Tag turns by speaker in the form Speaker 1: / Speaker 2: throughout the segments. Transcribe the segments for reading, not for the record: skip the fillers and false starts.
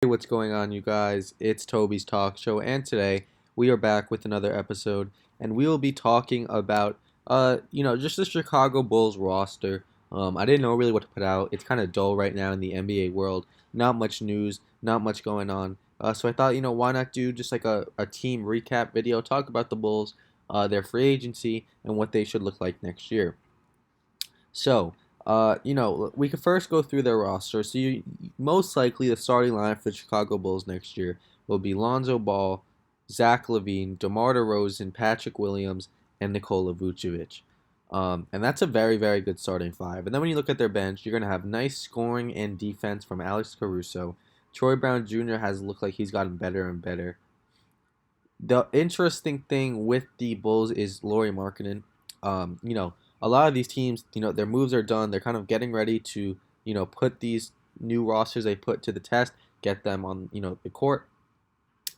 Speaker 1: Hey, what's going on, you guys? It's Toby's Talk Show, and today we are back with another episode, and we will be talking about, just the Chicago Bulls roster. I didn't know really what to put out. It's kind of dull right now in the NBA world. Not much news, not much going on. So I thought, why not do just like a team recap video, talk about the Bulls, their free agency, and what they should look like next year. So, we could first go through their roster. So, most likely the starting line for the Chicago Bulls next year will be Lonzo Ball, Zach LaVine, DeMar DeRozan, Patrick Williams, and Nikola Vucevic. And that's a very, very good starting five. And then when you look at their bench, you're going to have nice scoring and defense from Alex Caruso. Troy Brown Jr. has looked like he's gotten better and better. The interesting thing with the Bulls is Lauri Markkanen. A lot of these teams, their moves are done. They're kind of getting ready to, put these new rosters they put to the test, get them on, the court,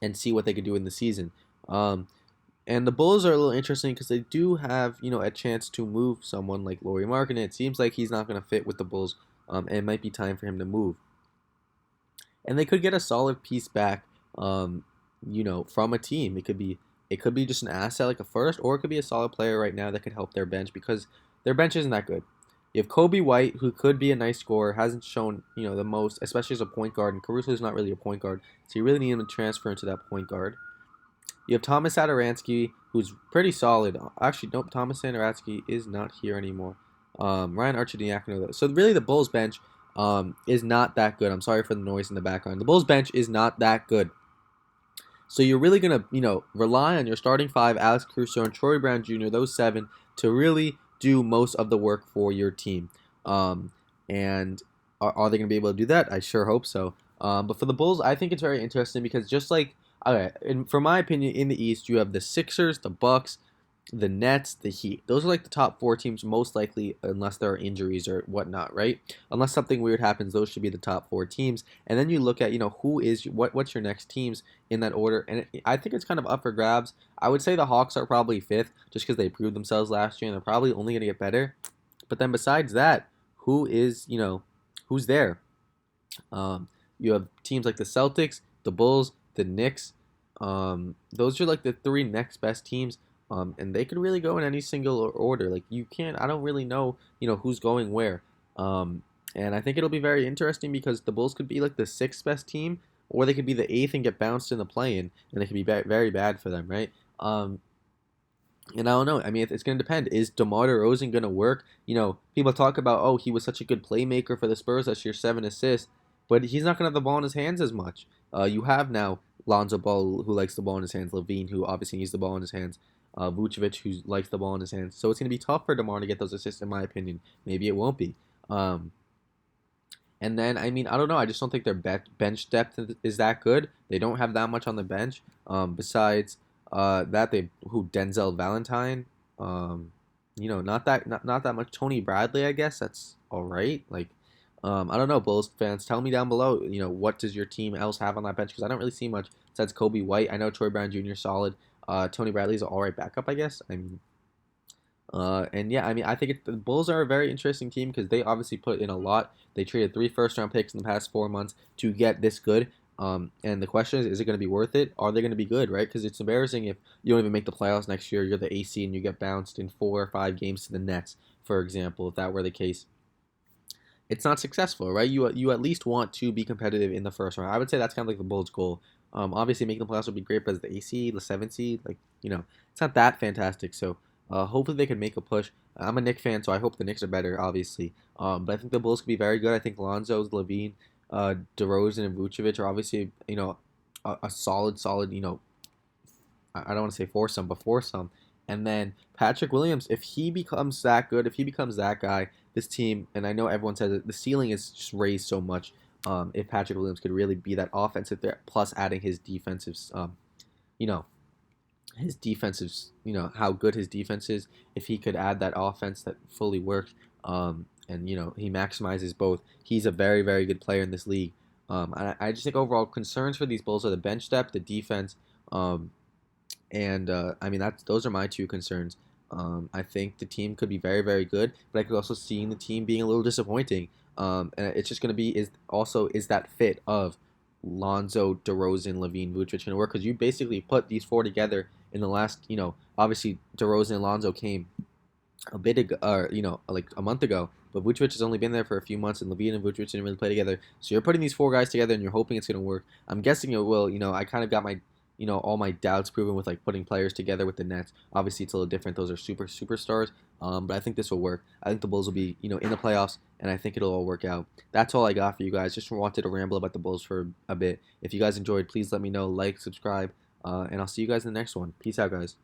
Speaker 1: and see what they could do in the season. And the Bulls are a little interesting because they do have, a chance to move someone like Lauri Markkanen. It seems like he's not going to fit with the Bulls, and it might be time for him to move. And they could get a solid piece back, from a team. It could be just an asset like a first, or it could be a solid player right now that could help their bench because their bench isn't that good. You have Kobe White, who could be a nice scorer, hasn't shown the most, especially as a point guard, and Caruso is not really a point guard, so you really need him to transfer into that point guard. You have Thomas Satoransky, who's pretty solid. Actually, nope, Thomas Satoransky is not here anymore. Ryan Arcidiacono, though. So really, the Bulls bench is not that good. I'm sorry for the noise in the background. The Bulls bench is not that good. So you're really gonna, rely on your starting five, Alex Caruso and Troy Brown Jr., those seven, to really do most of the work for your team. And are they gonna be able to do that? I sure hope so. But for the Bulls, I think it's very interesting because just like, okay, and for my opinion, in the East, you have the Sixers, the Bucks, the Nets, the Heat. Those are like the top four teams most likely, unless there are injuries or whatnot, right? Unless something weird happens, those should be the top four teams. And then you look at, what's your next teams in that order, and I think it's kind of up for grabs. I would say the Hawks are probably fifth, just because they proved themselves last year, and they're probably only going to get better. But then besides that, who's there? You have teams like the Celtics, the Bulls, the Knicks. Those are like the three next best teams. And they could really go in any single order. Like I don't really know, who's going where. And I think it'll be very interesting because the Bulls could be like the sixth best team, or they could be the eighth and get bounced in the play-in, and it could be very bad for them, right? And I don't know. I mean, it's going to depend. Is DeMar DeRozan going to work? People talk about, oh, he was such a good playmaker for the Spurs last year, 7 assists, but he's not going to have the ball in his hands as much. You have now Lonzo Ball, who likes the ball in his hands, LaVine, who obviously needs the ball in his hands, Vucevic, who likes the ball in his hands. So it's going to be tough for DeMar to get those assists, in my opinion. Maybe it won't be. And then, I mean, I don't know. I just don't think their bench depth is that good. They don't have that much on the bench. Besides that, Denzel Valentine. Not that much. Tony Bradley, I guess that's all right. Like, I don't know, Bulls fans. Tell me down below. What does your team else have on that bench? Because I don't really see much besides Kobe White. I know Troy Brown Jr. is solid. Tony Bradley's an all right backup, I guess. I mean, and yeah, I mean, I think the Bulls are a very interesting team because they obviously put in a lot. They traded 3 first-round picks in the past 4 months to get this good. And the question is it going to be worth it? Are they going to be good, right? Because it's embarrassing if you don't even make the playoffs next year. You're the AC and you get bounced in 4 or 5 games to the Nets, for example, if that were the case. It's not successful, right? You at least want to be competitive in the first round. I would say that's kind of like the Bulls' goal. Obviously, making the playoffs would be great, but as the AC, the 7th seed, it's not that fantastic. So hopefully they can make a push. I'm a Knicks fan, so I hope the Knicks are better, obviously. But I think the Bulls could be very good. I think Lonzo, LaVine, DeRozan, and Vucevic are obviously, a solid, I don't want to say foursome, but foursome. And then Patrick Williams, if he becomes that good, if he becomes that guy, this team, and I know everyone says it, the ceiling is just raised so much. If Patrick Williams could really be that offensive threat, plus adding his defensive, you know, how good his defense is. If he could add that offense that fully works, and he maximizes both, he's a very, very good player in this league. I just think overall concerns for these Bulls are the bench depth, the defense, and I mean those are my two concerns. I think the team could be very, very good, but I could also see the team being a little disappointing. And it's just going to be is that fit of Lonzo, DeRozan, Levine, Vucevic going to work? Because you basically put these four together in the last, obviously DeRozan and Lonzo came a bit ago, or like a month ago. But Vucevic has only been there for a few months, and Levine and Vucevic didn't really play together. So you're putting these four guys together, and you're hoping it's going to work. I'm guessing it will. I kind of got my, all my doubts proven with like putting players together with the Nets. Obviously, it's a little different. Those are superstars. But I think this will work. I think the Bulls will be, in the playoffs, and I think it'll all work out. That's all I got for you guys. Just wanted to ramble about the Bulls for a bit. If you guys enjoyed, please let me know. Like, subscribe, and I'll see you guys in the next one. Peace out, guys.